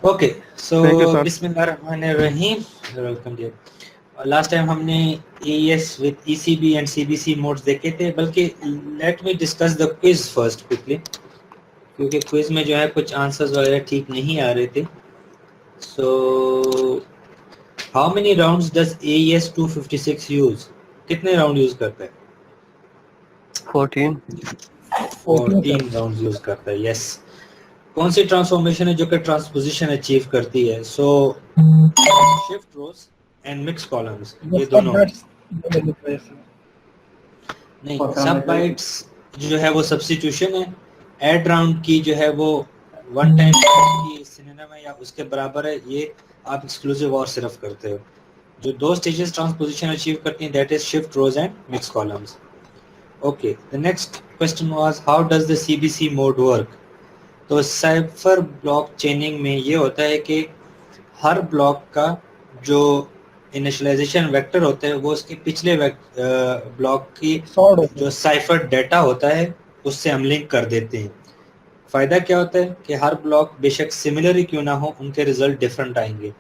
Okay, Thank you, so sir. Bismillahirrahmanirrahim. Welcome dear. Last time हमने AES with ECB and CBC modes देखे थे, बल्कि let me discuss the quiz first quickly, क्योंकि quiz में जो है कुछ आंसर्स वगैरह ठीक नहीं आ रहे थे. So how many rounds does AES 256 use? कितने राउंड यूज करता है? 14. 14 राउंड यूज करता है. यस. कौन सी ट्रांसफॉर्मेशन है जो कि ट्रांसपोजिशन अचीव करती है? So shift rows and mix columns, ये दोनों. नहीं, सब बाइट्स जो है वो सब्स्टिट्यूशन है. एड राउंड की जो है वो वन टाइम की सिनोनिम है या उसके बराबर है. ये आप एक्सक्लूसिव और सिर्फ करते हो. जो दो स्टेजेस ट्रांसपोजिशन अचीव करती हैं, that is shift rows and mix columns. Okay, the next question was how does the CBC mode work? तो साइफर ब्लॉक चेनिंग में ये होता है कि हर ब्लॉक का जो इनिशियलाइजेशन वेक्टर होता है वो उसके पिछले ब्लॉक की जो साइफर डाटा होता है उससे हम लिंक कर देते हैं. फायदा क्या होता है कि हर ब्लॉक बेशक सिमिलर ही क्यों ना हो, उनके रिजल्ट डिफरेंट आएंगे.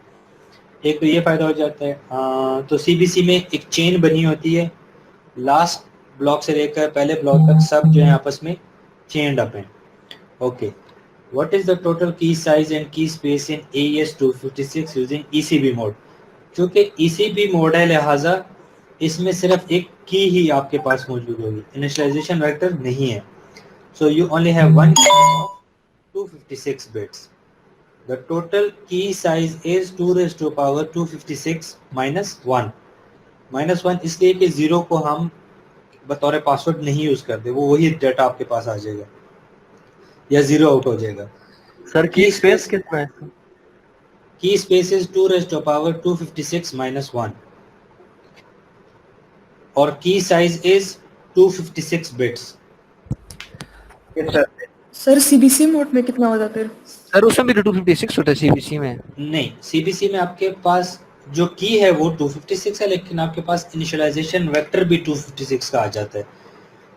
एक तो ये फायदा हो जाता है. तो CBC में एक चेन बनी होती है, लास्ट ब्लॉक से लेकर पहले ब्लॉक तक सब जो है आपस में चेन्ड अप हैं. Okay, what is the total key size and key space in AES 256 using ECB mode? क्योंकि ECB मोड है, लिहाजा इसमें सिर्फ एक की ही आपके पास मौजूद होगी, इनिशियलाइजेशन वेक्टर नहीं है. So you only have one key of 256 bits. The total key size is 2 raised to power 256 minus 1. Minus 1 इसलिए कि 0 को हम बतौर पासवर्ड नहीं यूज करते, वो वही डाटा आपके पास आ जाएगा या 0 आउट हो जाएगा. सर की स्पेस कितना है? Key space is 2 raised to power 256 minus 1 और key size is 256 bits. Sir CBC mode में कितना होता फिर? सर उसमें भी 256 होता है CBC में. नहीं, CBC में आपके पास जो की है वो 256 है, लेकिन आपके पास इनिशियलाइजेशन वेक्टर भी 256 का आ जाता है.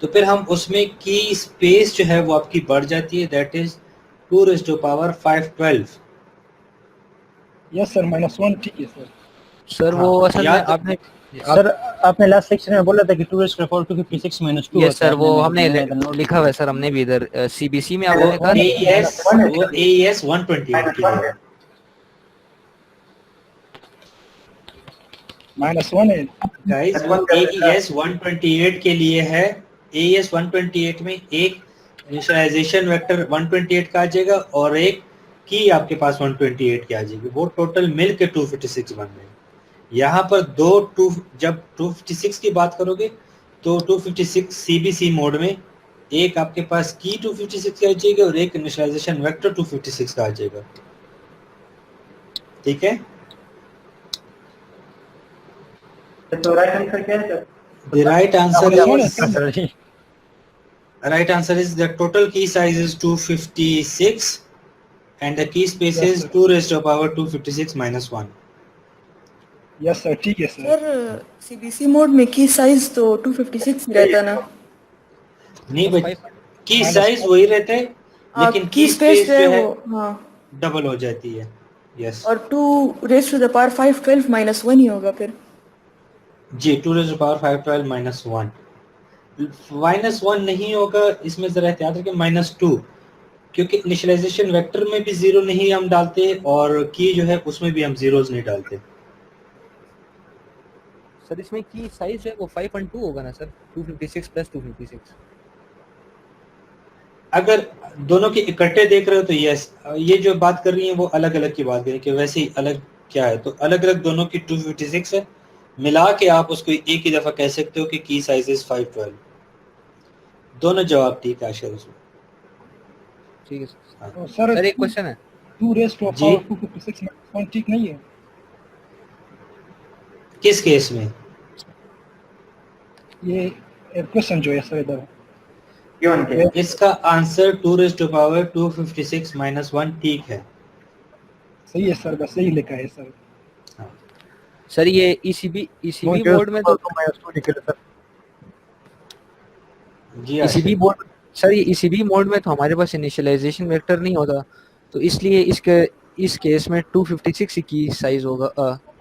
तो फिर हम उसमें की स्पेस जो है वो आपकी बढ़ जाती है, that is 2 raised to power 512. Yes sir, -1 ठीक है सर. सर वो असल में आपने सर आपने लास्ट सेक्शन में बोला था कि 2 raised to power 256 minus 2. Yes sir, वो हमने लिखा हुआ है सर, हमने भी इधर CBC में आपने कहा वो AES 128 के लिए -1 है गाइस. वो AES 128 के लिए है. AES 128 में एक इनिशियलाइजेशन वेक्टर 128 का आ जाएगा और एक की आपके पास 128 की आ जाएगी. वो टोटल मिल के 256 बन रहे हैं. यहाँ पर जब 256 की बात करोगे तो 256 CBC मोड में एक आपके पास की 256 का आ जाएगा और एक इनिशियलाइजेशन वेक्टर 256 का आ जाएगा. ठीक है. तो राइट आंसर क्या है sir? The right answer is the total key size is 256 and the key space is 2 raised to power 256 minus 1. Yes sir, ठीक है सर. सर CBC मोड में की साइज तो 256 रहता ना? नहीं भाई, की साइज वही रहता है, लेकिन की स्पेस जो है हाँ डबल हो जाती है. यस. और 2 raised to the power 512 minus 1 ही होगा फिर. जी, 2 raised to power 512 minus 1. Minus 1 नहीं होगा, इसमें जरा एहतियात रखें. -2, क्योंकि इनिशियलाइजेशन वेक्टर में भी 0 नहीं हम डालते और की जो है उसमें भी हम जीरोस नहीं डालते. सर इसमें की साइज है वो 5.2 होगा ना सर, 256 प्लस 256. अगर दोनों के इकट्ठे देख रहे हो तो यस. ये जो बात कर रही है वो अलग अलग की बात करें कि वैसे ही अलग क्या है, तो अलग अलग दोनों की 256 है. मिला के आप उसको एक ही दफा कह सकते हो कि की साइज इज 512. दोनों जवाब ठीक है आशा उसमें. ठीक है सर. तो सर एक क्वेश्चन है, 2 raised to power 256 minus 1 ठीक नहीं है? किस केस में? ये क्वेश्चन जो है सर इधर इसका answer 2 raised to power 256 minus 1 ठीक है. सही है सर, बस यही लिखा है सर. सर ये ECB मोड में तो जी ECB मोड, सर ये ECB मोड में तो हमारे पास इनिशियलाइजेशन वेक्टर नहीं होता, तो इसलिए इसके इस केस में 256 ही की साइज होगा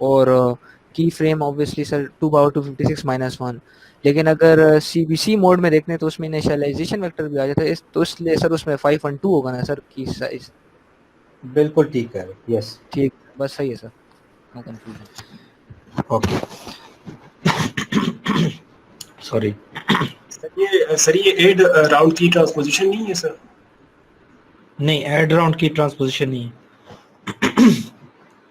और की frame obviously sir 2 power 256 minus 1। लेकिन अगर सीबीसी मोड में देखने तो उसमें इनिशियलाइजेशन वेक्टर भी आ जाता है तो इसलिए सर उसमें 512 होगा ना सर की साइज। बिल्कुल ठीक है, यस। ठीक, बस सही है sir, no confusion. Okay, sorry. Sir ये एड राउंड की ट्रांसपोजिशन नहीं है सर? नहीं, एड राउंड की ट्रांसपोजिशन नहीं है।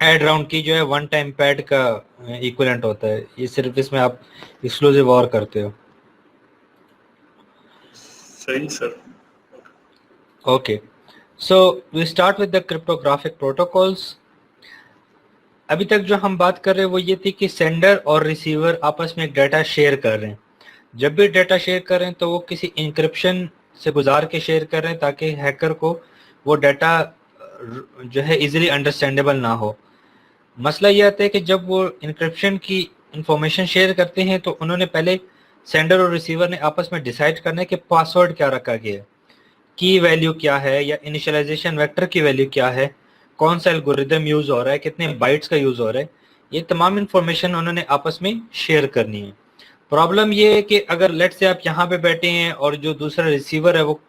एड राउंड की जो है वन टाइम पैड का इक्विवेलेंट होता है, ये सिर्फ इसमें आप एक्सक्लूसिव और करते हो। सही sir. Okay, so we start with the cryptographic protocols. अभी तक जो हम बात कर रहे हैं वो ये थी कि सेंडर और रिसीवर आपस में डाटा शेयर कर रहे हैं। जब भी डाटा शेयर कर रहे हैं तो वो किसी इंक्रिप्शन से गुजार के शेयर कर रहे हैं ताकि हैकर को वो डाटा जो है इजीली अंडरस्टैंडेबल ना हो। मसला ये आता है कि जब वो इंक्रिप्शन की इंफॉर्मेशन शेयर करते हैं तो उन्होंने पहले सेंडर और रिसीवर ने आपस में डिसाइड करना है कि पासवर्ड क्या रखा गया है, की वैल्यू क्या है, या इनिशियलाइजेशन वेक्टर की वैल्यू क्या है, कौन सा एल्गोरिदम यूज हो रहा है, कितने बाइट्स का यूज हो रहा है। ये तमाम इंफॉर्मेशन उन्होंने आपस में शेयर करनी है। प्रॉब्लम ये है कि अगर लेट से आप यहाँ पे बैठे हैं और जो दूसरा रिसीवर है वो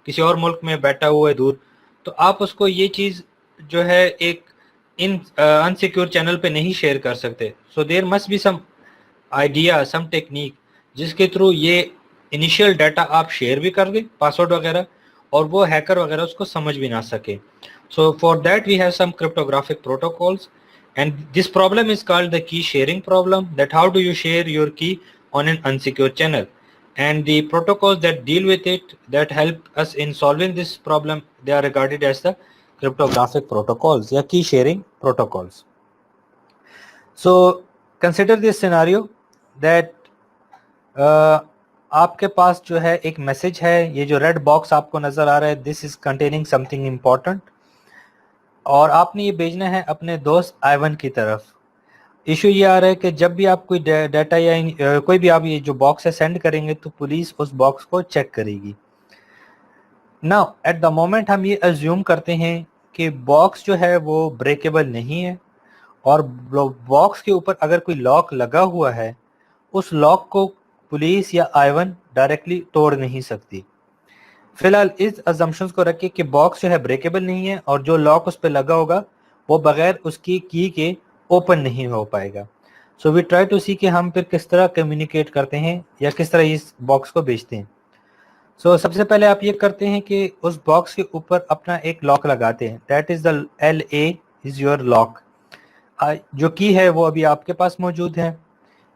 किसी और मुल्क में बैठा हुआ है दूर, तो आप उसको ये चीज़ जो है एक इन अनसिक्योर चैनल पे नहीं शेयर कर सकते। So there must be some idea, some technique जिसके थ्रू ये इनिशियल डाटा आप शेयर भी कर दें, पासवर्ड वगैरह, और वो हैकर वगैरह उसको समझ भी ना सके। So for that we have some cryptographic protocols and this problem is called the key sharing problem, that how do you share your key on an unsecure channel, and the protocols that deal with it that help us in solving this problem, they are regarded as the cryptographic protocols या key sharing protocols. So consider this scenario that आपके पास जो है एक message है, ये जो red box आपको नजर आ रहा है, this is containing something important, और आपने ये भेजना है अपने दोस्त आइवन की तरफ। इशू ये आ रहा है कि जब भी आप कोई डाटा या कोई भी आप ये जो बॉक्स है सेंड करेंगे तो पुलिस उस बॉक्स को चेक करेगी। नाउ एट द मोमेंट हम ये अज्यूम करते हैं कि बॉक्स जो है वो ब्रेकेबल नहीं है, और बॉक्स के ऊपर अगर कोई लॉक लगा हुआ है, उस लॉक को पुलिस या आइवन डायरेक्टली तोड़ नहीं सकती। फिलहाल इस अजम्पशंस को रखिए कि बॉक्स जो है ब्रेकेबल नहीं है और जो लॉक उस पर लगा होगा वो बगैर उसकी की के ओपन नहीं हो पाएगा। सो वी ट्राई टू सी कि हम फिर किस तरह कम्युनिकेट करते हैं या किस तरह इस बॉक्स को बेचते हैं। सो सबसे पहले आप ये करते हैं कि उस बॉक्स के ऊपर अपना एक लॉक लगाते हैं, that is the LA is your lock. जो की है वो अभी आपके पास मौजूद है।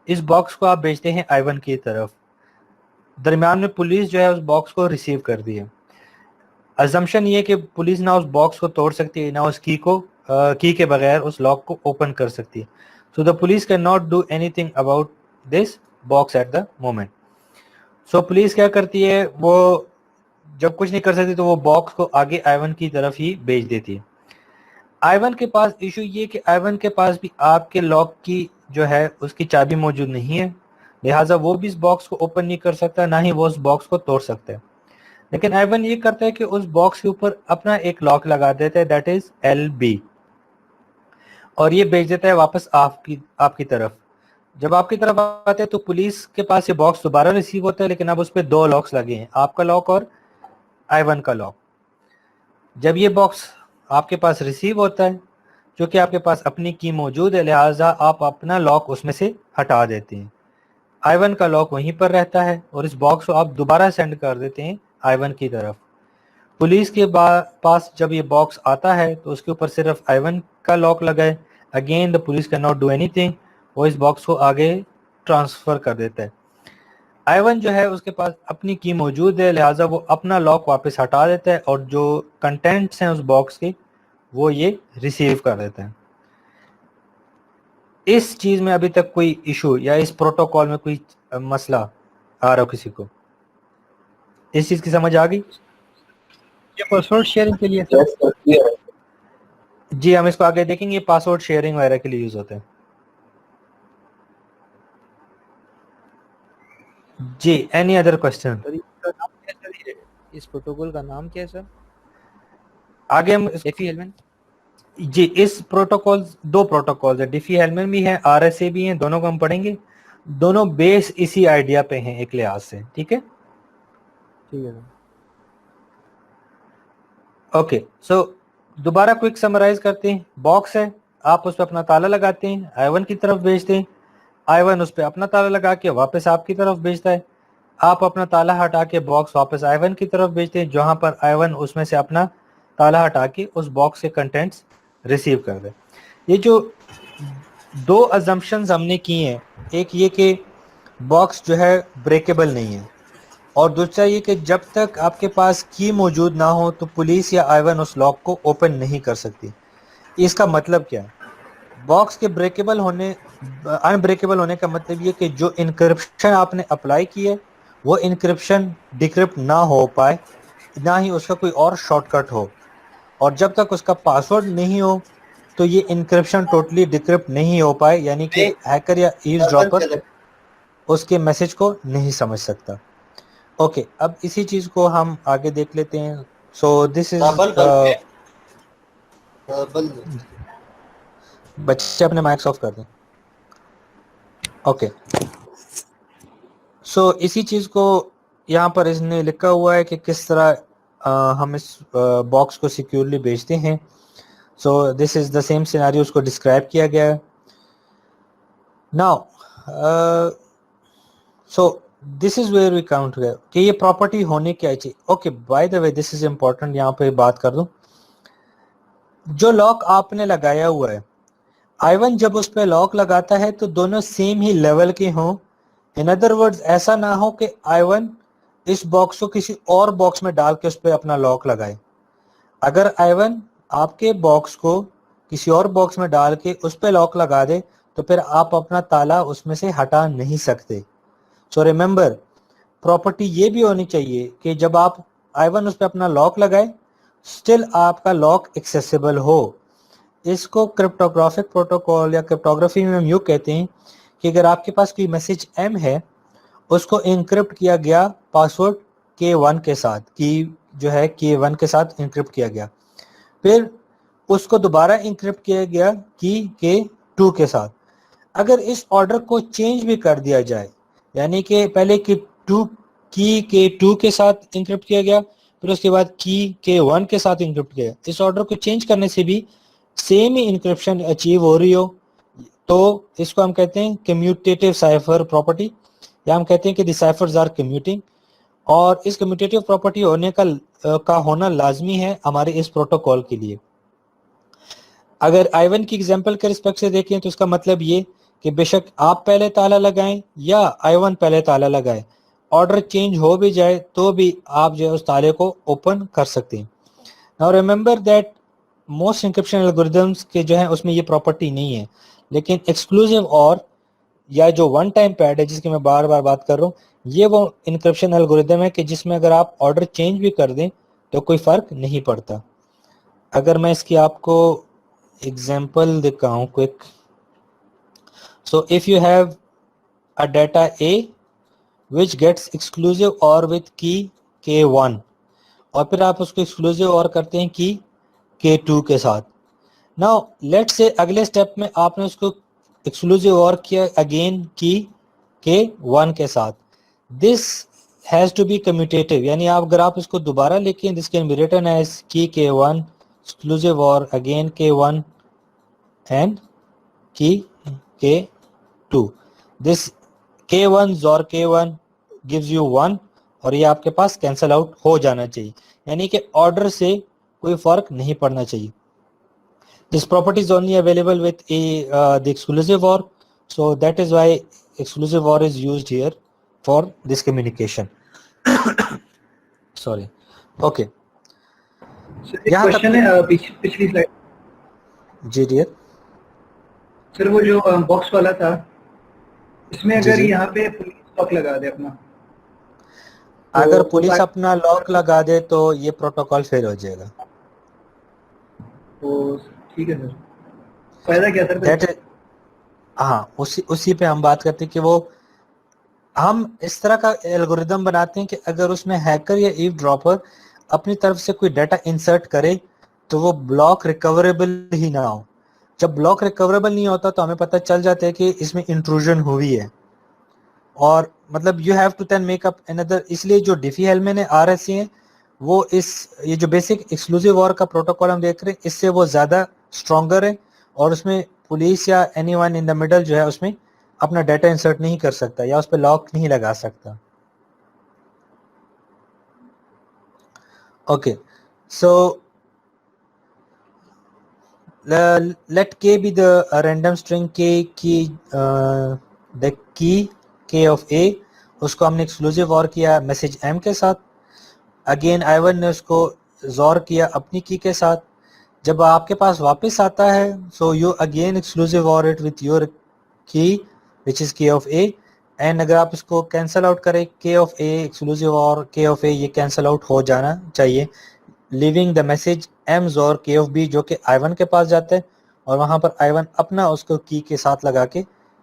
इस बॉक्स को आप भेजते हैं आइवन की तरफ। दरमियान में पुलिस जो है उस बॉक्स को रिसीव कर दी है। अजम्पशन ये कि पुलिस ना उस बॉक्स को तोड़ सकती है, ना उस की के बगैर उस लॉक को ओपन कर सकती है। So the police can not do anything about this box eight the moment. So police क्या करती है, वो जब कुछ नहीं कर सकती तो वो बॉक्स को आगे आइवन की तरफ ही भेज देती है। आइवन के पास इशू ये कि आइवन के पास भी आपके लॉक की जो है उसकी चाबी मौजूद नहीं है, लिहाजा वो भी इस बॉक्स को ओपन नहीं कर सकता, ना ही वो उस बॉक्स को तोड़ सकता है। लेकिन आइवन ये करता है कि उस बॉक्स के ऊपर अपना एक लॉक लगा देता है, दैट इज LB, और ये भेज देता है वापस आपकी तरफ। जब आपकी तरफ आते हैं तो पुलिस के पास ये बॉक्स दोबारा रिसीव होता है, लेकिन अब उस पर 2 लॉक्स लगे हैं, आपका लॉक और आइवन का लॉक। जब ये बॉक्स आपके पास रिसीव होता है, जो कि आपके पास अपनी की मौजूद है, लिहाजा आप अपना लॉक उसमें से हटा देते हैं। आइवन का लॉक वहीं पर रहता है और इस बॉक्स को आप दोबारा सेंड कर देते हैं आइवन की तरफ। पुलिस के पास जब ये बॉक्स आता है तो उसके ऊपर सिर्फ आइवन का लॉक लगा है। Again the police can not do anything, वो इस बॉक्स को आगे ट्रांसफर कर देता है। आइवन जो है उसके पास अपनी की मौजूद है, लिहाजा वो अपना लॉक वापस हटा देता है और जो कंटेंट्स हैं उस बॉक्स के वो ये रिसीव कर देता है। इस चीज में अभी तक कोई इशू या इस प्रोटोकॉल में कोई मसला आ रहा हो किसी को? इस चीज की समझ आ गई? ये पासवर्ड शेयरिंग के लिए सर। जी, हम इसको आगे देखेंगे, ये पासवर्ड शेयरिंग वगैरह के लिए यूज होते हैं। जी, एनी अदर क्वेश्चन? इस प्रोटोकॉल का नाम क्या है सर? आगे हम एफी11 जी, इस प्रोटोकॉल, दो प्रोटोकॉल है, डिफी हेलमन भी है, आरएसए भी है, दोनों को हम पढ़ेंगे। दोनों बेस इसी आइडिया पे हैं एक लिहाज से, ठीक है। ठीक है सर। ओके, सो दोबारा क्विक समराइज करते हैं। बॉक्स है, आप उस पर अपना ताला लगाते हैं, I1 की तरफ भेजते हैं, I1 उस पर अपना ताला लगा के वापस आपकी तरफ भेजता है, आप अपना ताला हटा के बॉक्स वापस I1 की तरफ भेजते हैं, जहां पर I1 उसमें से अपना ताला हटा के उस बॉक्स के कंटेंट्स रिसीव कर दे। ये जो दो अजम्पशंस हमने की हैं, एक ये कि बॉक्स जो है ब्रेकेबल नहीं है, और दूसरा ये कि जब तक आपके पास की मौजूद ना हो तो पुलिस या I1 उस लॉक को ओपन नहीं कर सकती। इसका मतलब क्या है? बॉक्स के ब्रेकेबल होने, अनब्रेकेबल होने का मतलब ये कि जो इनक्रिप्शन आपने अप्लाई की है वो इनक्रिप्शन डिक्रिप्ट ना हो पाए, ना ही उसका कोई और शॉर्टकट हो, और जब तक उसका पासवर्ड नहीं हो तो ये इनक्रिप्शन टोटली डिक्रिप्ट नहीं हो पाए, यानी कि हैकर या ईव्सड्रॉपर उसके मैसेज को नहीं समझ सकता। ओके, अब इसी चीज को हम आगे देख लेते हैं। सो दिस इज बच्चे अपने माइक्स ऑफ कर दें। ओके, सो इसी चीज को यहाँ पर इसने लिखा हुआ है कि किस तरह हम इस बॉक्स को सिक्योरली बेचते हैं। So this is the same scenario, उसको डिस्क्राइब किया गया है। Now so this is where we count कि ये प्रॉपर्टी होनी क्या चाहिए। Okay, by the way this is important, यहाँ पे बात कर दूं। जो लॉक आपने लगाया हुआ है, I1 जब उस पर लॉक लगाता है तो दोनों सेम ही लेवल के हों। इन अदर वर्ड्स, ऐसा ना हो कि I1 इस बॉक्स को किसी और बॉक्स में डाल के उस पर अपना लॉक लगाए। अगर I1 आपके बॉक्स को किसी और बॉक्स में डाल के उस पर लॉक लगा दे तो फिर आप अपना ताला उसमें से हटा नहीं सकते। सो रिमेंबर, प्रॉपर्टी ये भी होनी चाहिए कि जब आप I1 उस पर अपना लॉक लगाए, स्टिल आपका लॉक एक्सेसिबल हो। इसको क्रिप्टोग्राफिक प्रोटोकॉल या क्रिप्टोग्राफी में हम यूँ कहते हैं कि अगर आपके पास कोई मैसेज M है, उसको इनक्रिप्ट किया गया पासवर्ड K1 के साथ, की जो है K1 के साथ इनक्रिप्ट किया गया, फिर उसको दोबारा इनक्रिप्ट किया गया की K2 के साथ। अगर इस ऑर्डर को चेंज भी कर दिया जाए, यानी कि पहले की K2 के साथ इनक्रिप्ट किया गया, फिर उसके बाद की K1 के साथ इनक्रिप्ट किया, इस ऑर्डर को चेंज करने से भी सेम ही इनक्रिप्शन अचीव हो रही हो, तो इसको हम कहते हैं कम्यूटेटिव साइफर प्रॉपर्टी, या हम कहते हैं कि द साइफर्स आर कम्यूटिंग। और इस कम्यूटेटिव प्रॉपर्टी होने का होना लाजमी है हमारे इस प्रोटोकॉल के लिए। अगर I1 की एग्जांपल के रिस्पेक्ट से देखें तो इसका मतलब ये कि बेशक आप पहले ताला लगाएं या I1 पहले ताला लगाए, ऑर्डर चेंज हो भी जाए तो भी आप जो है उस ताले को ओपन कर सकते हैं। Now remember that most encryption algorithms के जो है उसमें ये प्रॉपर्टी नहीं है, लेकिन एक्सक्लूसिव और या जो वन टाइम पैड है जिसकी मैं बार बार बात कर रहा हूँ, ये वो इंक्रिप्शन एल्गोरिथम है कि जिसमें अगर आप ऑर्डर चेंज भी कर दें तो कोई फर्क नहीं पड़ता। अगर मैं इसकी आपको एग्जांपल दिखाऊं quick, so if you have a data A which gets exclusive or with key K1, और फिर आप उसको एक्सक्लूसिव और करते हैं की K2 के साथ। नाउ लेट्स से अगले स्टेप में आपने उसको एक्सक्लूसिव और किया अगेन की K1 के साथ। This has to be commutative, यानी आप अगर आप इसको दोबारा लिखें, this can be written as key K1 exclusive और अगेन K1 एंड की K2। दिस K1 और K1 gives you 1, और ये आपके पास कैंसल आउट हो जाना चाहिए, यानी कि ऑर्डर से कोई फर्क नहीं पड़ना चाहिए। This property is only available with the exclusive OR, so that is why exclusive OR is used here for this communication. Sorry. Okay. यहाँ क्वेश्चन है पिछली स्लाइड। जी डियर। सर वो जो बॉक्स वाला था, इसमें जी, अगर जी। यहाँ पे पुलिस लॉक लगा दे अपना, अगर पुलिस अपना लॉक लगा दे तो ये प्रोटोकॉल फेल हो जाएगा। तो ठीक है सर, फायदा क्या सर? That is, हाँ, उसी पे हम बात करते हैं कि वो हम इस तरह का एल्गोरिदम बनाते हैं कि अगर उसमें हैकर या ईवड्रॉपर अपनी तरफ से कोई डाटा इंसर्ट करे तो वो ब्लॉक रिकवरेबल ही ना हो। जब ब्लॉक रिकवरेबल नहीं होता तो हमें पता चल जाता है कि इसमें इंट्रूजन हुई है, और मतलब you have to then make up another. इसलिए जो डिफी-हेलमैन है, RSA है, वो ये जो बेसिक एक्सक्लूसिव वॉर का प्रोटोकॉल हम देख रहे हैं, इससे वो ज़्यादा स्ट्रॉन्गर है, और उसमें पुलिस या एनीवन इन द मिडल जो है उसमें अपना डाटा इंसर्ट नहीं कर सकता या उस पर लॉक नहीं लगा सकता। Okay, so let k be the random string the key k of a, उसको हमने एक्सक्लूसिव और किया मैसेज m के साथ। अगेन I1 ने उसको जोर किया अपनी की के साथ। जब आपके पास वापस आता है, सो यू अगेन एक्सक्लूसिव और इट विथ योर की which is k of a, and अगर आप इसको कैंसिल आउट करें, k ऑफ a एक्सक्लूसिव और k ऑफ a ये कैंसिल आउट हो जाना चाहिए, लिविंग द मैसेज m और k ऑफ b जो कि I1 के पास जाता है, और वहां पर I1 अपना उसको की के साथ लगा के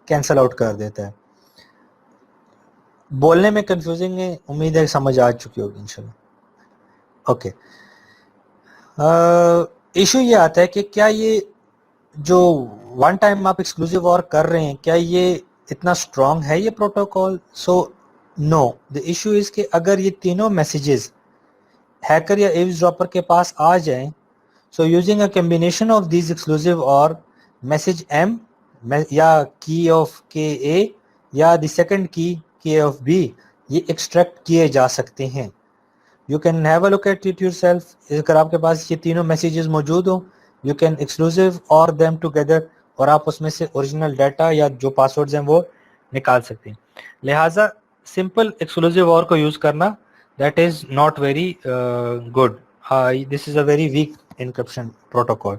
कैंसिल आउट कर देता है। बोलने में कंफ्यूजिंग है, उम्मीद है समझ आ चुकी होगी इंशाल्लाह। ओके, इशू ये आता है कि क्या ये जो वन टाइम आप एक्सक्लूसिव और कर रहे हैं, क्या ये इतना स्ट्रॉन्ग है ये protocol? So no, the issue is कि अगर ये तीनों मैसेजेस हैकर या एव्सड्रॉपर के पास आ जाएं, so using a combination of these exclusive और मैसेज m या की ऑफ के a या द सेकंड की k ऑफ b, ये एक्सट्रैक्ट किए जा सकते हैं। You can have a look at it yourself. अगर आपके पास ये तीनों मैसेजेस मौजूद हो, यू कैन एक्सक्लूसिव और देम टुगेदर, और आप उसमें से ओरिजिनल डाटा या जो पासवर्ड्स हैं वो निकाल सकते हैं। लिहाजा सिंपल एक्सक्लूसिव और को यूज करना that is not very good. This is a very weak encryption protocol.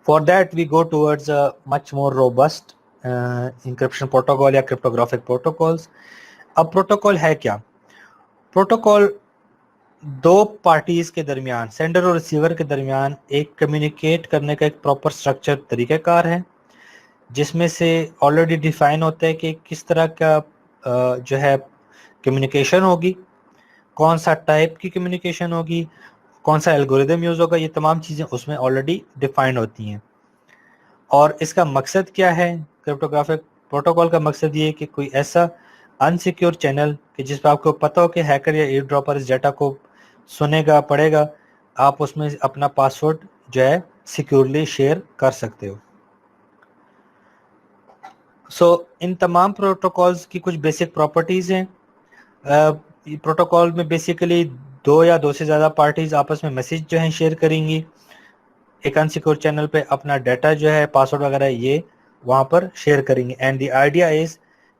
For that we go towards a much more robust encryption protocol या cryptographic protocols. अब प्रोटोकॉल है क्या? प्रोटोकॉल दो पार्टीज के दरमियान, सेंडर और रिसीवर के दरमियान एक कम्युनिकेट करने का एक प्रॉपर स्ट्रक्चर तरीक़ाकार है, जिसमें से ऑलरेडी डिफाइन होता है कि किस तरह का जो है कम्युनिकेशन होगी, कौन सा टाइप की कम्युनिकेशन होगी, कौन सा एल्गोरिदम यूज़ होगा, ये तमाम चीज़ें उसमें ऑलरेडी डिफाइन होती हैं। और इसका मकसद क्या है? क्रिप्टोग्राफिक प्रोटोकॉल का मकसद ये है कि कोई ऐसा अनसिक्योर चैनल कि जिस पर आपको पता हो कि हैकर या एयर ड्रॉपर इस डाटा को सुनेगा, पढ़ेगा, आप उसमें अपना पासवर्ड जो है सिक्योरली शेयर कर सकते हो। इन तमाम प्रोटोकॉल्स की कुछ बेसिक प्रॉपर्टीज़ हैं। प्रोटोकॉल में बेसिकली दो या दो से ज़्यादा पार्टीज आपस में मैसेज जो है शेयर करेंगी, एक अनसिक्योर चैनल पे अपना डाटा जो है पासवर्ड वगैरह ये वहाँ पर शेयर करेंगे। एंड द आइडिया इज़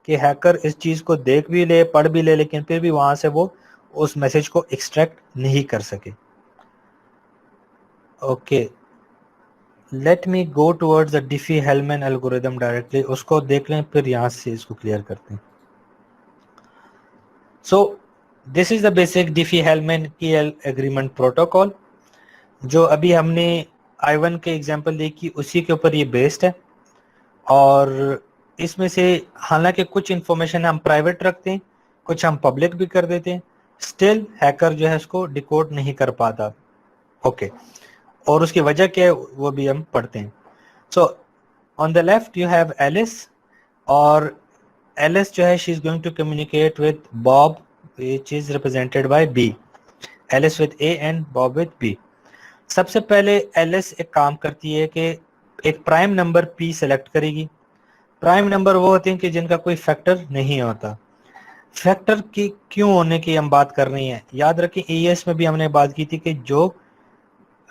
कि हैकर इस चीज़ को देख भी ले, पढ़ भी ले, लेकिन फिर भी वहाँ से वो उस मैसेज को एक्सट्रैक्ट नहीं कर सके। Okay, let me go towards the Diffie Hellman algorithm directly, उसको देख लें फिर यहाँ से इसको क्लियर करते हैं। So this is the basic Diffie Hellman key agreement protocol, जो अभी हमने I1 के एग्जांपल देखी उसी के ऊपर ये बेस्ड है। और इसमें से हालांकि कुछ इंफॉर्मेशन हम प्राइवेट रखते हैं, कुछ हम पब्लिक भी कर देते हैं, स्टिल हैकर जो है उसको डिकोड नहीं कर पाता। ओके, और उसकी वजह क्या है वो भी हम पढ़ते हैं। So on the left you have Alice, और एलिस जो है she is going to communicate with Bob which is represented by B, Alice with A and Bob with B। सबसे पहले Alice एक काम करती है कि एक प्राइम नंबर P सेलेक्ट करेगी। प्राइम नंबर वो होते हैं कि जिनका कोई फैक्टर नहीं होता। फैक्टर की क्यों होने की हम बात कर रहे हैं, याद रखें AES में भी हमने बात की थी कि जो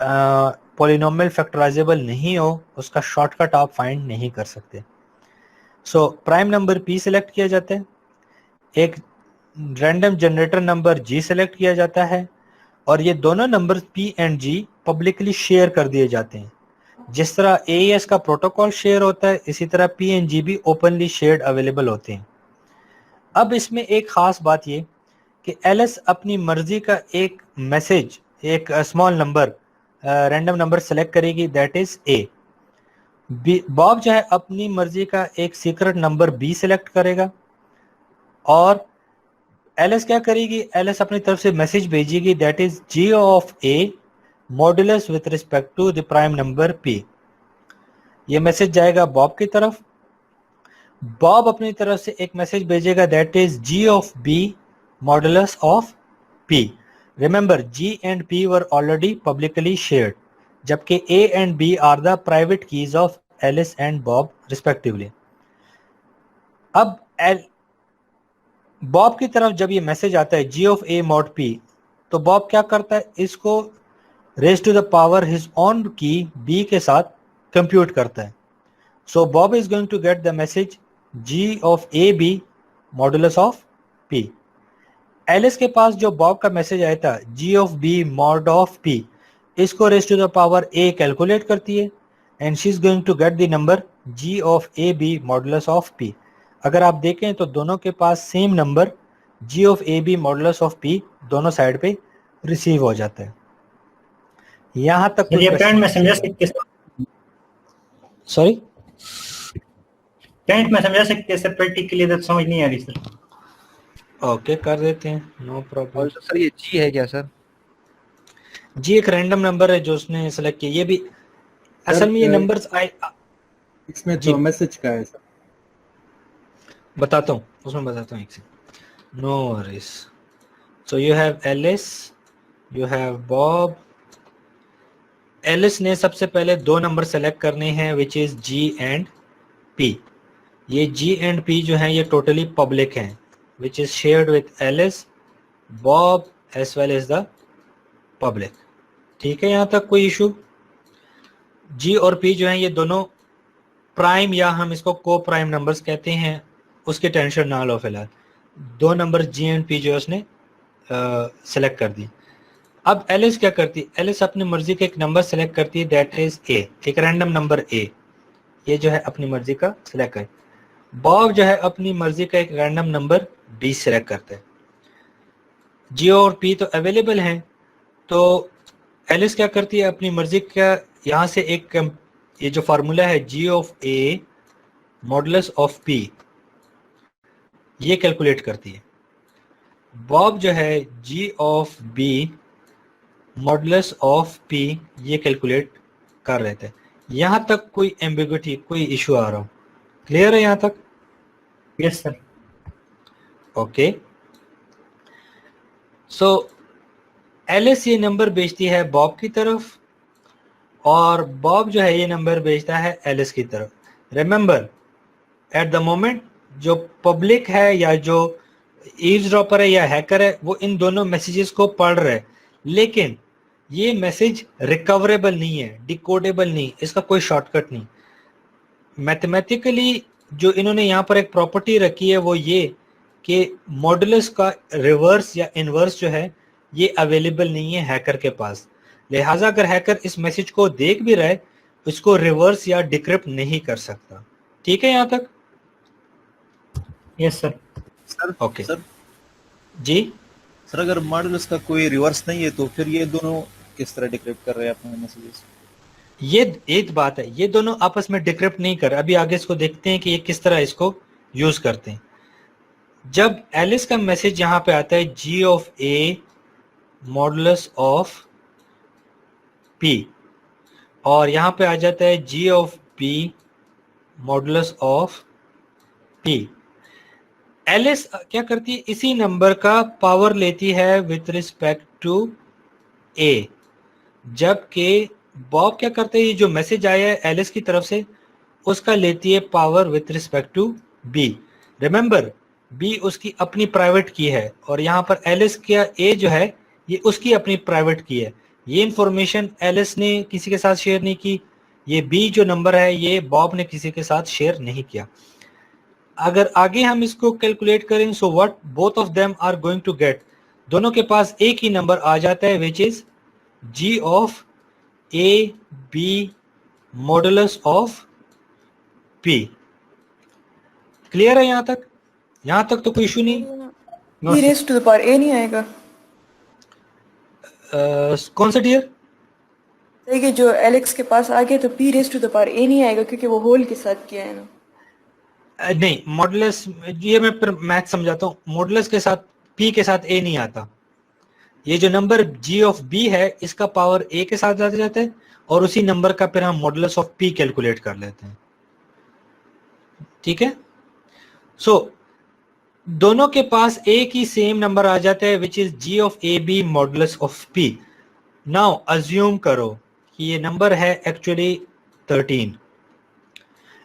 पॉलिनोमियल फैक्टराइजेबल नहीं हो उसका शॉर्टकट आप फाइंड नहीं कर सकते। प्राइम नंबर P सेलेक्ट किया जाता है, एक random generator number G select किया जाता है, और ये दोनों number P and G publicly share कर दिए जाते हैं। जिस तरह AES का प्रोटोकॉल शेयर होता है, इसी तरह P एंड G भी ओपनली शेयर्ड अवेलेबल होते हैं। अब इसमें एक खास बात ये कि एलिस अपनी मर्जी का एक मैसेज, एक small number, random number select करेगी, दैट इज A। बॉब जो है अपनी मर्जी का एक सीक्रेट नंबर B सेलेक्ट करेगा, और एलिस क्या करेगी, एलिस अपनी तरफ से मैसेज भेजेगी, that is G of A modulus with respect to the prime number p। ये मैसेज जाएगा बॉब की तरफ, बॉब अपनी तरफ से एक मैसेज भेजेगा that is g of b modulus of p। Remember g and p were already publicly shared, जबकि a and b are the private keys of Alice and Bob respectively. अब Bob की तरफ जब ये मैसेज आता है g of a mod p, तो Bob क्या करता है, इसको raise to the power his own key b के साथ कंप्यूट करता है। So Bob is going to get the message g of a b modulus of p। Alice के पास जो बॉब का मैसेज आया था g of b mod of p, इसको raise to the power a calculate करती है and she is going to get the number g of a b modulus of p। अगर आप देखें तो दोनों के पास same number g of a b modulus of p दोनों साइड पे रिसीव हो जाता है। यहां तक ये पॉइंट में समझा सकते, सॉरी पॉइंट में समझा सकते हैं सर, प्रैक्टिकली तो समझ नहीं आ रही सर। ओके कर देते हैं, नो प्रॉब्लम। और सर ये जी है क्या सर? जी एक रैंडम नंबर है जो उसने सेलेक्ट किया। ये भी असल में ये नंबर्स आए, इसमें जी। तो मैसेज का है सर। बताता हूँ, उसमें बताता हूँ एक से। No worries. So you have Alice, you have Bob. Alice ने सबसे पहले दो नंबर सेलेक्ट करने हैं which is G and P. ये जी एंड पी जो है ये टोटली पब्लिक हैं which is shared with Alice, Bob as well as the public. ठीक है, यहाँ तक कोई इशू? जी और पी जो है ये दोनों प्राइम या हम इसको को प्राइम नंबर्स कहते हैं, उसकी टेंशन ना लो फिलहाल। दो नंबर जी एंड पी जो है उसने सेलेक्ट कर दी। अब एलिस क्या करती है, एलिस अपनी मर्जी का एक नंबर सेलेक्ट करती है दैट इज ए, एक रैंडम नंबर ए, ये जो है अपनी मर्जी का सिलेक्ट करे। बॉब जो है अपनी मर्जी का एक रैंडम नंबर बी सेलेक्ट करते हैं। जी और पी तो अवेलेबल हैं, तो एलिस क्या करती है अपनी मर्जी का यहाँ से एक ये जो फार्मूला है G of A modulus of P, ये कैलकुलेट करती है। बॉब जो है G of B modulus of P ये कैलकुलेट कर रहे थे। यहां तक कोई एम्बिग्युइटी, कोई इशू आ रहा हो? क्लियर है यहां तक? Yes sir. ओके, सो एलिस ये नंबर भेजती है बॉब की तरफ और बॉब जो है ये नंबर भेजता है एलिस की तरफ। रिमेंबर एट द मोमेंट जो पब्लिक है या जो ईव्सड्रॉपर है या हैकर है वो इन दोनों मैसेजेस को पढ़ रहे हैं, लेकिन ये मैसेज रिकवरेबल नहीं है, डिकोडेबल नहीं, इसका कोई शॉर्टकट नहीं। मैथमेटिकली जो इन्होंने यहाँ पर एक प्रॉपर्टी रखी है वो ये कि मॉडुलस का रिवर्स या इनवर्स जो है ये अवेलेबल नहीं है हैकर के पास। लिहाजा अगर हैकर इस मैसेज को देख भी रहा है इसको रिवर्स या डिक्रिप्ट नहीं कर सकता। ठीक है यहाँ तक? Yes sir. Sir okay sir जी। सर अगर मॉडुलस का कोई रिवर्स नहीं है तो फिर ये दोनों किस तरह डिक्रिप्ट कर रहे हैं अपने मैसेजेस? ये एक बात है, ये दोनों आपस में डिक्रिप्ट नहीं कर, अभी आगे इसको देखते हैं कि ये किस तरह इसको यूज करते हैं। जब एलिस का मैसेज यहाँ पे आता है G of A modulus of P और यहाँ पे आ जाता है G of P modulus of P, Alice क्या करती है इसी नंबर का पावर लेती है विथ रिस्पेक्ट टू ए, जबकि बॉब क्या करते हैं जो मैसेज आया है एलिस की तरफ से उसका लेती है power with respect to B. Remember B उसकी अपनी प्राइवेट की है और यहाँ पर एलिस का ए जो है ये उसकी अपनी प्राइवेट की है। ये इंफॉर्मेशन एलिस ने किसी के साथ शेयर नहीं की, ये बी जो नंबर है ये बॉब ने किसी के साथ शेयर नहीं किया। अगर आगे हम इसको कैलकुलेट करें so what both of them are going to get, दोनों के पास एक ही नंबर आ जाता है which is G of A B modulus of P. Clear है यहाँ तक? यहाँ तक तो कोई इशू नहीं? p raised to the power a नहीं आएगा? कौन सा डियर? देखिए जो एलेक्स के पास आ गया तो p raised to the power a नहीं आएगा क्योंकि वो होल के साथ किया है ना। नहीं मॉडुलस, ये मैं मैथ समझाता हूँ। मॉडुलस के साथ p के साथ a नहीं आता, ये जो नंबर g ऑफ b है इसका पावर a के साथ जाते जाते हैं और उसी नंबर का फिर हम मॉडुलस ऑफ p कैलकुलेट कर लेते हैं, ठीक है। सो दोनों के पास एक ही सेम नंबर आ जाता है which is g of a b modulus of p। Now assume करो कि ये नंबर है एक्चुअली 13।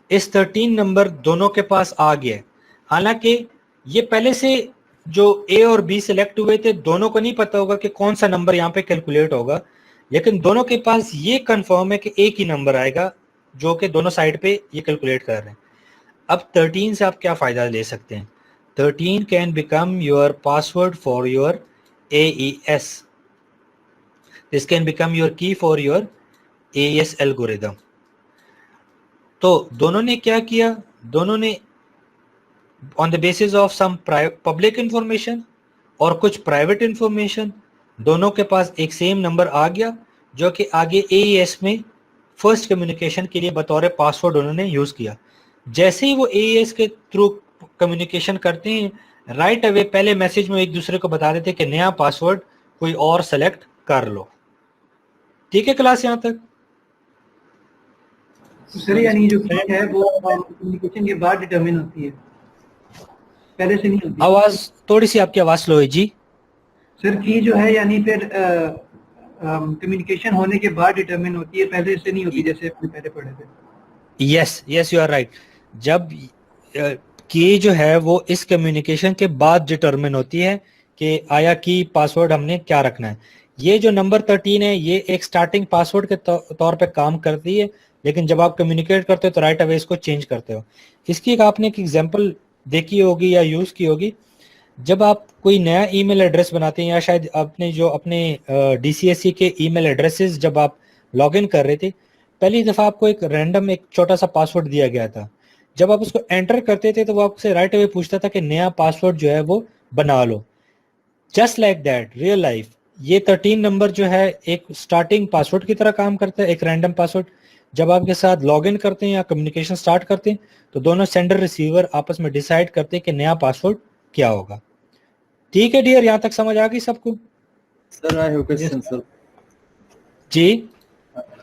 इस 13 नंबर दोनों के पास आ गया, हालांकि ये पहले से जो a और b सिलेक्ट हुए थे दोनों को नहीं पता होगा कि कौन सा नंबर यहाँ पे कैलकुलेट होगा, लेकिन दोनों के पास ये कंफर्म है कि एक ही नंबर आएगा जो कि दोनों साइड पे ये कैलकुलेट कर रहे हैं। अब 13 से आप क्या फायदा ले सकते हैं? 13 can become your password for your AES, this can become your key for your AES algorithm. तो दोनों ने क्या किया, दोनों ने on the basis of some public information और कुछ प्राइवेट इंफॉर्मेशन, दोनों के पास एक सेम नंबर आ गया जो कि आगे AES में फर्स्ट कम्युनिकेशन के लिए बतौर पासवर्ड उन्होंने यूज किया। जैसे ही वो AES के थ्रू कम्युनिकेशन करते हैं, राइट अवे पहले मैसेज में एक दूसरे को बता देते हैं कि नया पासवर्ड कोई और सेलेक्ट कर लो। ठीक है क्लास यहाँ तक? सर यानी जो की है वो कम्युनिकेशन के बाद डिटरमिन होती है, पहले से नहीं होती। आवाज थोड़ी सी आपकी आवाज स्लो है जी। सर की जो है यानी फिर कम्युनिकेशन होने के बाद डिटरमिन होती है, पहले से नहीं होती जैसे अपने पहले पढ़े थे। Yes you are right. जब की जो है वो इस कम्युनिकेशन के बाद डिटरमिन होती है कि आया की पासवर्ड हमने क्या रखना है। ये जो नंबर 13 है ये एक स्टार्टिंग पासवर्ड के तौर पे काम करती है, लेकिन जब आप कम्युनिकेट करते हो तो राइट अवे इसको चेंज करते हो। इसकी आपने एक एग्जांपल देखी होगी या यूज की होगी। जब आप कोई नया ईमेल एड्रेस बनाते हैं या शायद आपने जो अपने DCSE के ईमेल एड्रेसेस जब आप लॉगिन कर रहे थे, पहली दफ़ा आपको एक रैंडम एक छोटा सा पासवर्ड दिया गया था। जब आप उसको एंटर करते थे तो वो आपसे राइट अवे पूछता था कि नया पासवर्ड जो है वो बना लो। Just like that real life ये 13 नंबर जो है एक स्टार्टिंग पासवर्ड की तरह काम करता है, एक रैंडम पासवर्ड। जब आपके साथ लॉगिन करते हैं या कम्युनिकेशन स्टार्ट करते हैं तो दोनों सेंडर रिसीवर आपस में डिसाइड करते हैं कि नया पासवर्ड क्या होगा। ठीक है डियर, यहाँ तक समझ आ गई सबको? Sir I have question sir. जी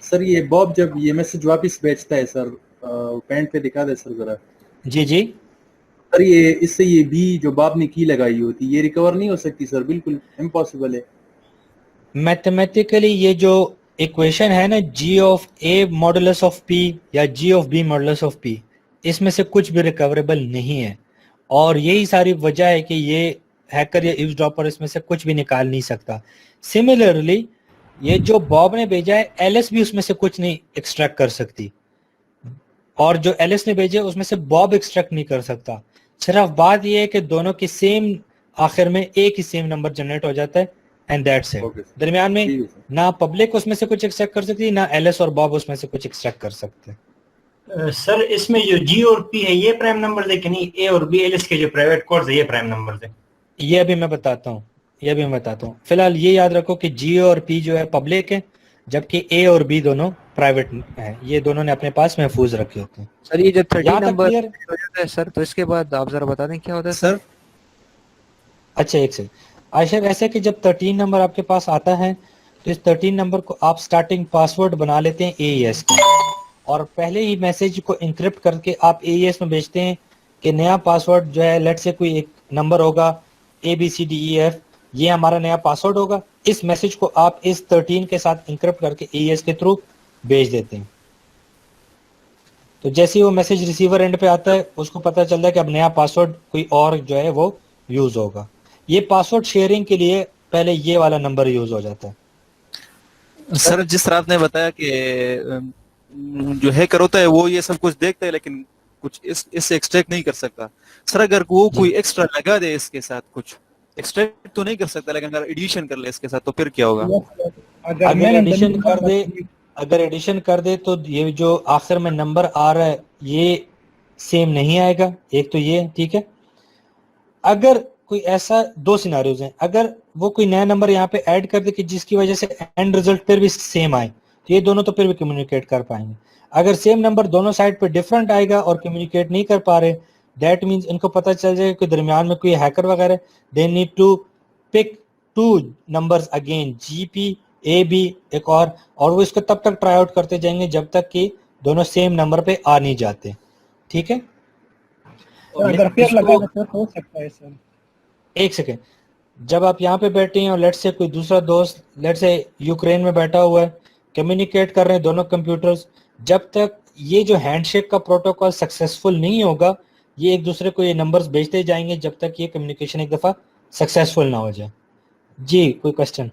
सर ये बॉब जब ये मैसेज वापस भेजता है सर, पैंट पे दिखा दे सर जरा। जी जी सर ये इससे ये बी जो बॉब ने की लगाई होती ये रिकवर नहीं हो सकती सर, बिल्कुल इम्पॉसिबल है। मैथमेटिकली ये जो इक्वेशन है ना G of A modulus of P या G of B modulus of P, इसमें से कुछ भी रिकवरेबल नहीं है और यही सारी वजह है कि ये हैकर या ईव्सड्रॉपर इसमें से कुछ भी निकाल नहीं सकता। सिमिलरली ये जो बॉब ने भेजा है एलिस भी उसमें से कुछ नहीं एक्सट्रैक्ट कर सकती और जो एलिस ने भेजा है उसमें से बॉब एक्सट्रैक्ट नहीं कर सकता। सिर्फ बात ये है कि दोनों की सेम आखिर में एक ही सेम नंबर जनरेट हो जाता है एंड दैट्स इट। दरमियान में ना पब्लिक उसमें से कुछ एक्सट्रैक्ट कर सकती ना एलिस और बॉब उसमें से कुछ एक्सट्रैक्ट कर सकते। सर इसमें जो G और P है ये प्राइम नंबर है कि नहीं, A और B एलिस के जो प्राइवेट कोड्स है ये प्राइम नंबर है? ये अभी मैं बताता हूँ, फिलहाल ये याद रखो कि G और P जो है पब्लिक है जबकि A और B दोनों प्राइवेट है। ये दोनों ने अपने पास महफूज रखे होते हैं। सर ये जब 13 नंबर क्लियर हो जाता है सर तो इसके बाद आप जरा बता दें क्या होता है सर? अच्छा एक से आयशा, ऐसे कि जब 13 नंबर आपके पास आता है तो इस 13 नंबर को आप स्टार्टिंग पासवर्ड बना लेते हैं AES का और पहले ही मैसेज को इंक्रिप्ट करके आप AES में भेजते हैं कि नया पासवर्ड जो है लेट से कोई एक नंबर होगा ABCDEF, ये हमारा नया पासवर्ड होगा। इस मैसेज को आप इस 13 के साथ इंक्रिप्ट करके AES के थ्रू भेज देते हैं। तो जैसे ही वो मैसेज रिसीवर एंड पे आता है उसको पता चलता है कि अब नया पासवर्ड कोई और जो है वो यूज होगा। ये पासवर्ड शेयरिंग के लिए पहले ये वाला नंबर यूज हो जाता है। सर जिस तरह आपने बताया कि जो हैकर होता है वो ये सब कुछ देखता है लेकिन कुछ इससे एक्सट्रैक्ट नहीं कर सकता। सर अगर वो कोई एक्स्ट्रा लगा दे इसके साथ, कुछ एक्सट्रैक्ट तो नहीं कर सकता लेकिन अगर एडिशन कर ले इसके साथ तो फिर क्या होगा? अगर एडिशन कर दे तो ये जो आखिर में नंबर आ रहा है ये सेम नहीं आएगा। एक तो ये ठीक है। अगर कोई ऐसा दो सिनारियोज हैं, अगर वो कोई नया नंबर यहाँ पे ऐड कर दे कि जिसकी वजह से एंड रिजल्ट फिर भी सेम आए तो ये दोनों तो फिर भी कम्युनिकेट कर पाएंगे। अगर सेम नंबर दोनों साइड पे डिफरेंट आएगा और कम्युनिकेट नहीं कर पा रहे, दैट मीन्स इनको पता चल जाएगा कि दरमियान में कोई हैकर वगैरह, they need to pick two numbers again GP AB एक और वो इसको तब तक ट्राई आउट करते जाएंगे जब तक कि दोनों सेम नंबर पे आ नहीं जाते, ठीक है। अगर पेयर लगा दे तो हो सकता है सर। एक सेकेंड, जब आप यहाँ पे बैठे हैं और लेट से कोई दूसरा दोस्त लेट से यूक्रेन में बैठा हुआ है, कम्युनिकेट कर रहे हैं दोनों कंप्यूटर्स, जब तक ये जो हैंडशेक का प्रोटोकॉल सक्सेसफुल नहीं होगा, ये एक दूसरे को ये नंबर्स भेजते जाएंगे जब तक ये कम्युनिकेशन एक दफ़ा सक्सेसफुल ना हो जाए। जी कोई क्वेश्चन?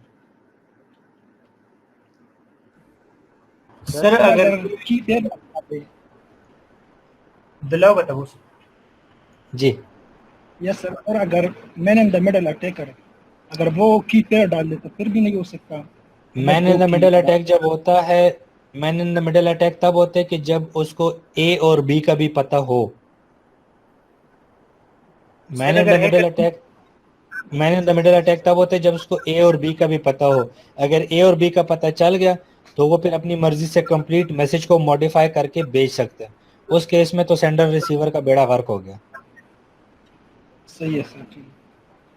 सर अगर की पेयर दिलाओ बताओ। जी यस सर, और अगर man in the middle attacker अगर वो की पेयर डाल दे तो फिर भी नहीं हो सकता। Man in the middle attack जब होता है, man in the middle attack तब होता है कि जब उसको ए और बी का भी पता हो। Man in the middle attack तब होता है जब उसको ए और बी का भी पता हो। अगर ए और बी का पता चल गया तो वो फिर अपनी मर्जी से कंप्लीट मैसेज को मॉडिफाई करके भेज सकते हैं। उस केस में तो सेंडर रिसीवर का बेड़ा गर्क हो गया। सही है सर, ठीक।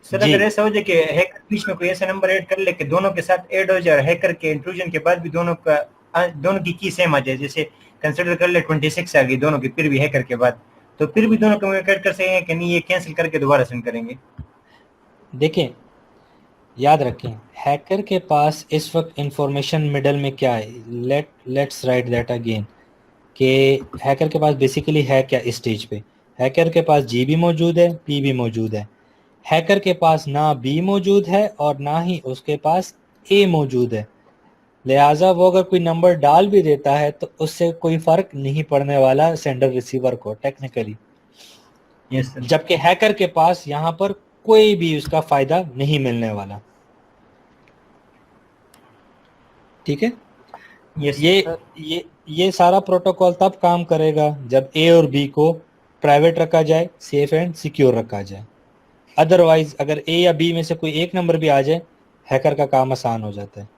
सर अगर ऐसा हो जाए कि हैकर बीच में कोई ऐसा नंबर ऐड कर ले कि दोनों के साथ ऐड हो जाए और हैकर के इंट्रूजन के बाद भी दोनों की की सेम आ जाए, जैसे कंसीडर कर ले 26 आ गई दोनों की, फिर भी हैकर के बाद, तो फिर भी दोनों कम्युनिकेट कर सकेंगे कि नहीं ये कैंसिल करके दोबारा सेंड करेंगे? देखें, याद रखें, हैकर के पास इस वक्त इंफॉर्मेशन मिडल में क्या है, लेट्स राइट दैट अगेन, कि हैकर के पास बेसिकली है क्या इस स्टेज पे। हैकर के पास जी भी मौजूद है, पी भी मौजूद है। हैकर के पास ना बी मौजूद है और ना ही उसके पास ए मौजूद है, लिहाजा वो अगर कोई नंबर डाल भी देता है तो उससे कोई फर्क नहीं पड़ने वाला सेंडर रिसीवर को टेक्निकली। Yes sir. जबकि हैकर के पास यहाँ पर कोई भी उसका फायदा नहीं मिलने वाला, ठीक है। यस ये सारा प्रोटोकॉल तब काम करेगा जब ए और बी को प्राइवेट रखा जाए, सेफ एंड सिक्योर रखा जाए। अदरवाइज अगर ए या बी में से कोई एक नंबर भी आ जाए, हैकर का काम आसान हो जाता है।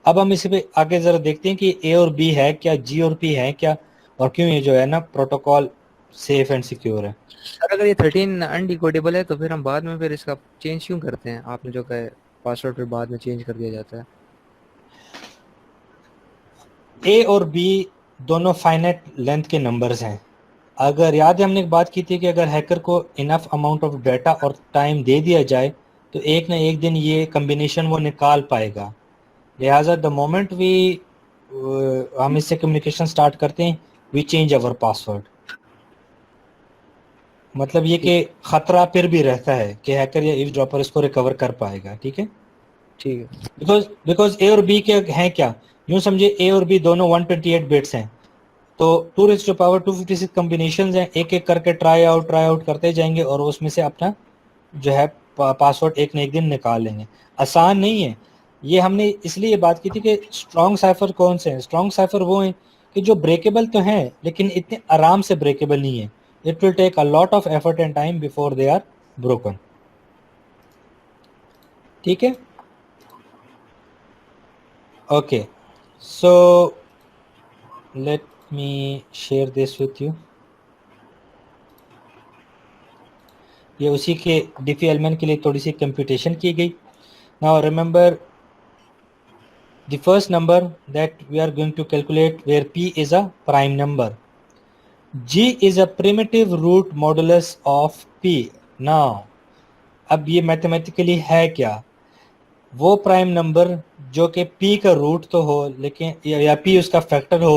अब हम इस पे आगे जरा देखते हैं कि ए और बी है क्या, जी और पी है क्या, और क्यों ये जो है ना प्रोटोकॉल सेफ एंड सिक्योर है। सर अगर ये 13 अनडिकोडेबल है तो फिर हम बाद में फिर इसका चेंज क्यों करते हैं? आपने जो कहा पासवर्ड फिर बाद में चेंज कर दिया जाता है। ए और बी दोनों फाइनाइट लेंथ के नंबर्स हैं। अगर याद है हमने एक बात की थी कि अगर हैकर को इनफ अमाउंट ऑफ डाटा और टाइम दे दिया जाए तो एक ना एक दिन ये कम्बिनेशन वो निकाल पाएगा। लिहाजा द मोमेंट हम इससे कम्युनिकेशन स्टार्ट करते हैं, वी चेंज अवर पासवर्ड। मतलब ये कि खतरा फिर भी रहता है कि हैकर या ईव्सड्रॉपर इसको रिकवर कर पाएगा, ठीक है। ठीक है, बिकॉज ए और बी के हैं क्या, यूं समझे ए और बी दोनों 128 बिट्स हैं, तो 2⁻²56 कम्बिनेशन हैं, एक एक करके ट्राई आउट करते जाएंगे और उसमें से अपना जो है पासवर्ड एक न एक दिन निकाल लेंगे। आसान नहीं है ये। हमने इसलिए बात की थी कि स्ट्रॉन्ग साइफर कौन से हैं। स्ट्रॉन्ग साइफर वो हैं कि जो ब्रेकेबल तो हैं लेकिन इतने आराम से ब्रेकेबल नहीं है। It will take a lot of effort and time before they are broken, ठीक है। Okay, so let me share this with you. ये उसी के डिफी-एल-मैन के लिए थोड़ी सी कंप्यूटेशन की गई। Now remember the first number that we are going to calculate where p is a prime number. g is a primitive root modulus of p. Now अब ये मैथमेटिकली है क्या, वो प्राइम नंबर जो कि p का रूट तो हो लेकिन या p उसका फैक्टर हो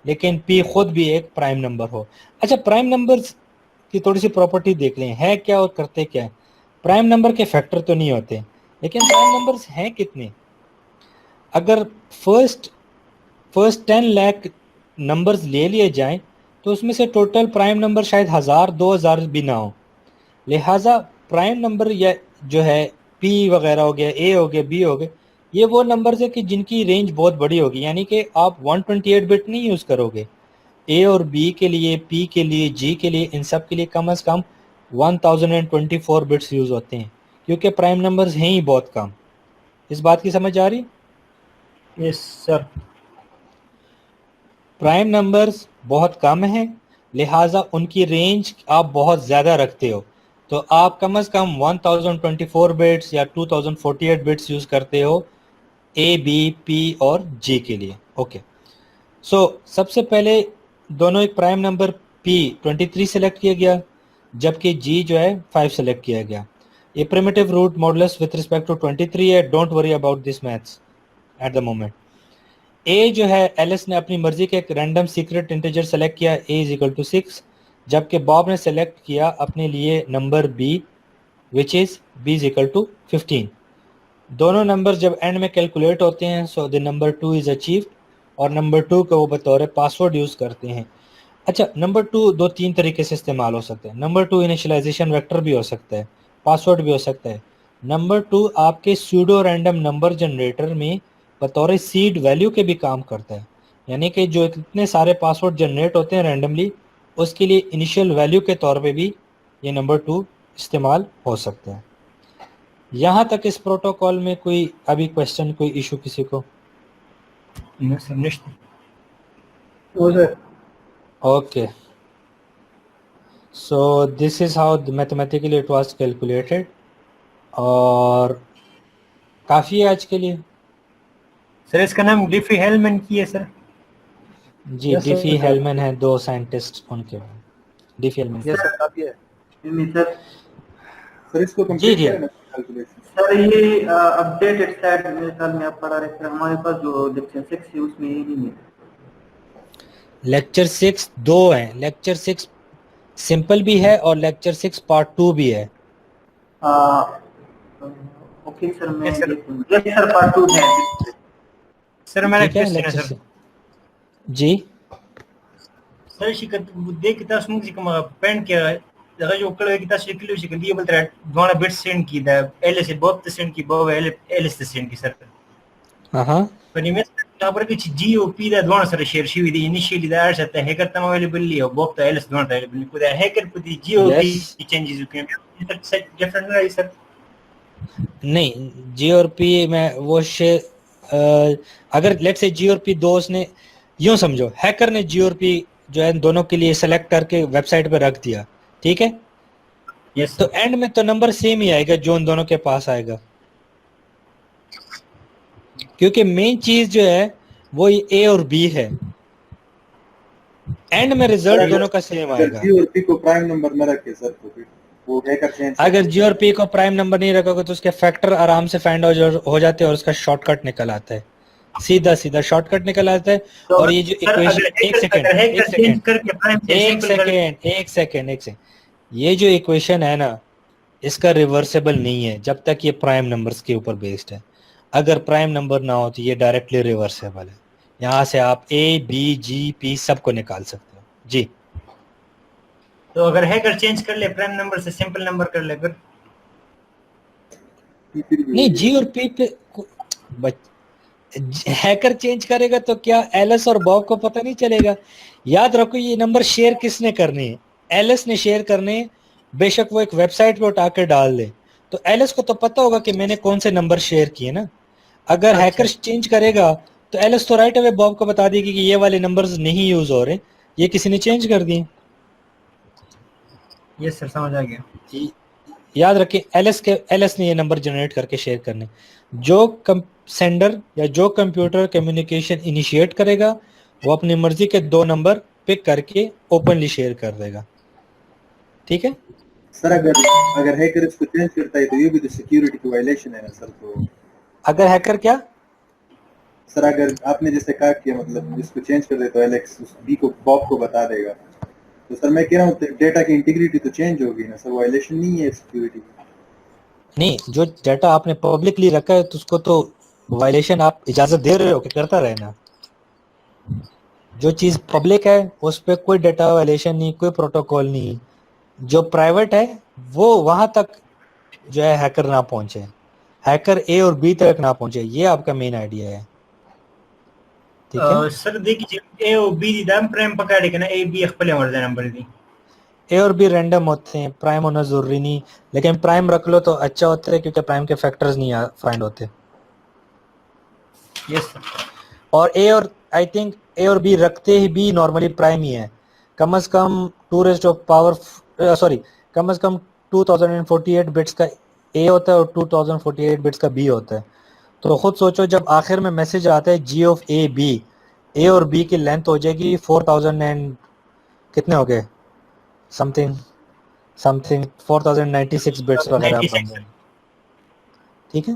लेकिन p खुद भी एक प्राइम नंबर हो। अच्छा, प्राइम नंबर्स की थोड़ी सी प्रॉपर्टी देख लें, है क्या और करते क्या है। प्राइम नंबर के फैक्टर तो नहीं होते लेकिन प्राइम नंबर्स हैं कितने। अगर फर्स्ट 10 लाख नंबर्स ले लिए जाएं तो उसमें से टोटल प्राइम नंबर शायद 1000-2000 भी ना हो। लिहाजा प्राइम नंबर या जो है पी वगैरह हो गया, ए हो गया, बी हो गए, ये वो नंबर्स है कि जिनकी रेंज बहुत बड़ी होगी, यानी कि आप 128 बिट नहीं यूज़ करोगे। ए और बी के लिए, पी के लिए, जी के लिए, इन सब के लिए कम से कम 1024 बिट्स यूज़ होते हैं क्योंकि प्राइम नंबर्स हैं ही बहुत कम। इस बात की समझ आ रही? Yes sir. प्राइम नंबर्स बहुत कम हैं, लिहाजा उनकी रेंज आप बहुत ज़्यादा रखते हो। तो आप कम से कम 1024 बिट्स या 2048 बिट्स यूज करते हो ए, बी, पी और जी के लिए। ओके, सो सबसे पहले दोनों एक प्राइम नंबर पी 23 सेलेक्ट किया गया, जबकि जी जो है 5 सेलेक्ट किया गया। ये primitive root modulus with respect to 23 है, don't worry about this maths at the moment. ए जो है एलिस ने अपनी मर्जी के एक रैंडम सीक्रेट इंटीजर सेलेक्ट किया, ए इज इक्वल टू 6, जबकि बॉब ने सेलेक्ट किया अपने लिए number B which is B is equal to 15। दोनों नंबर जब एंड में कैलकुलेट होते हैं so the number 2 is achieved, और नंबर 2 को वो बतौर पासवर्ड यूज करते हैं। अच्छा, नंबर 2 दो तीन तरीके से इस्तेमाल हो सकते हैं। नंबर 2 इनिशियलाइजेशन वेक्टर भी हो सकता है, पासवर्ड भी हो सकता है। नंबर 2 आपके सूडो रैंडम नंबर जनरेटर में बतौर सीड वैल्यू के भी काम करता है, यानी कि जो इतने सारे पासवर्ड जनरेट होते हैं रैंडमली, उसके लिए इनिशियल वैल्यू के तौर पे भी ये नंबर 2 इस्तेमाल हो सकता है। यहाँ तक इस प्रोटोकॉल में कोई अभी क्वेश्चन, कोई इशू किसी को? Okay, so this is how mathematically it was calculated, और काफी है आज के लिए। सर इसका नाम डिफी हेलमैन की है सर? जी, डिफी हेलमैन है, दो साइंटिस्ट उनके डिफी हेलमैन। यस सर, काफी है। सर इसको जी जी सर ये अपडेटेड सेट मेरे ख्याल में आप पढ़ा रहे थे, हमारे पास जो लेक्चर 6 है उसमें ये नहीं है। लेक्चर 6 दो हैं, लेक्चर 6 सिंपल भी है और लेक्चर 6 पार्ट 2 भी है। ओके सर, मैं लेक्चर पार्ट 2 है सर। मेरा क्वेश्चन है सर। जी सर शिकत देख कितना स्मूथ जिकमा पेंट किया लगा जो कल कितना शिकली शिकली ये बोलते हैं दोना बिट सेंड की दा एलएस बॉब सेंड की बॉब एलएस सेंड की सर। हां पण इमेज तापर की जीओपी दा दोना sir share she with initially दा आर सकता हैकर तम अवेलेबल लियो बॉब तो एलएस दोना अवेलेबल को दा हैकर पुदी जीओपी की चेंजेस यू कैन डिफरेंट है सर। नहीं, जी और पी में वो शेयर, अगर लेट्स से जी और पी दो उसने यूं समझो, हैकर ने जी और पी जो है दोनों के लिए सेलेक्ट करके वेबसाइट पे रख दिया, ठीक है? यस। तो एंड में तो नंबर सेम ही आएगा जो उन दोनों के पास आएगा, क्योंकि मेन चीज जो है वो ए और बी है। एंड में रिजल्ट दोनों का सेम आएगा। जी और पी को प्राइम नंबर में रखे सर तो फिर वो हैकर चेंज, अगर जी और पी को प्राइम नंबर नहीं रखोगे तो उसके फैक्टर आराम से फाइंड हो जाते हैं और उसका शॉर्टकट निकल आता है, सीधा सीधा शॉर्टकट निकल आता है। तो और ये जो इक्वेशन, एक सेकंड, ये जो इक्वेशन है ना, इसका रिवर्सेबल नहीं है जब तक ये प्राइम नंबर्स के ऊपर बेस्ड है। अगर प्राइम नंबर ना हो तो ये डायरेक्टली रिवर्सेबल है, यहाँ से आप ए बी जी पी सबको निकाल सकते हो। जी, तो अगर हैकर चेंज कर ले प्राइम नंबर से सिंपल नंबर कर ले फिर नहीं, जी और पी पे हैकर चेंज करेगा तो क्या एलएस और बॉब को पता नहीं चलेगा? याद रखो ये नंबर शेयर किसने करने हैं? एलएस ने शेयर करने हैं, बेशक वो एक वेबसाइट पे उठा के डाल दे, तो एलएस को तो पता होगा कि मैंने कौन से नंबर शेयर किए ना। अगर हैकर चेंज करेगा तो एलएस तो राइट अवे बॉब को बता देगी कि ये वाले नंबर्स नहीं यूज हो रहे, ये किसी ने चेंज कर दिए। यस सर, समझ आ गया। याद रखें, एलएस ने ये नंबर जनरेट करके शेयर करने। जो सेंडर या जो कंप्यूटर कम्युनिकेशन इनिशिएट करेगा वो अपनी मर्जी के दो नंबर पिक करके ओपनली शेयर कर देगा, ठीक है सर? अगर हैकर इसको चेंज करता है तो ये भी तो सिक्योरिटी की वायलेशन है ना सर? तो अगर हैकर क्या सर, अगर आपने जैसे कहा कि मतलब इसको चेंज कर दे तो एलेक्स उस बी को बॉब को बता देगा, तो सर मैं कह रहा हूँ डेटा की इंटीग्रिटी तो चेंज होगी ना सर? वायलेशन नहीं है सिक्योरिटी? नहीं, जो डाटा आपने पब्लिकली रखा है तो उसको तो वायलेशन आप इजाजत दे रहे हो कि करता रहना। जो चीज पब्लिक है उस पर कोई डाटा वायलेशन नहीं, कोई प्रोटोकॉल नहीं। जो प्राइवेट है वो वहां तक जो है हैकर ना पहुंचे, हैकर ए और बी तक ना पहुंचे, ये आपका मेन आइडिया है, ठीक है? सर देखिए ए और बी दी दाम प्राइम पकड़े के ना, ए बी खपले मर नंबर दी ए और बी रैंडम होते हैं, प्राइम होना जरूरी नहीं, लेकिन प्राइम रख लो तो अच्छा होता है क्योंकि प्राइम के फैक्टर्स नहीं फाइंड होते। Yes sir. और ए और आई थिंक ए और बी रखते ही भी नॉर्मली प्राइम ही है, कम से कम 2 रेज़ टू पावर 2048 बिट्स का ए होता है और 2048 बिट्स का बी होता है। तो खुद सोचो जब आखिर में मैसेज आता है जी ऑफ ए बी, ए और बी की लेंथ हो जाएगी 4000 एंड कितने हो गए समथिंग 4096 बिट्स वगैरह बन जाएंगे, ठीक है।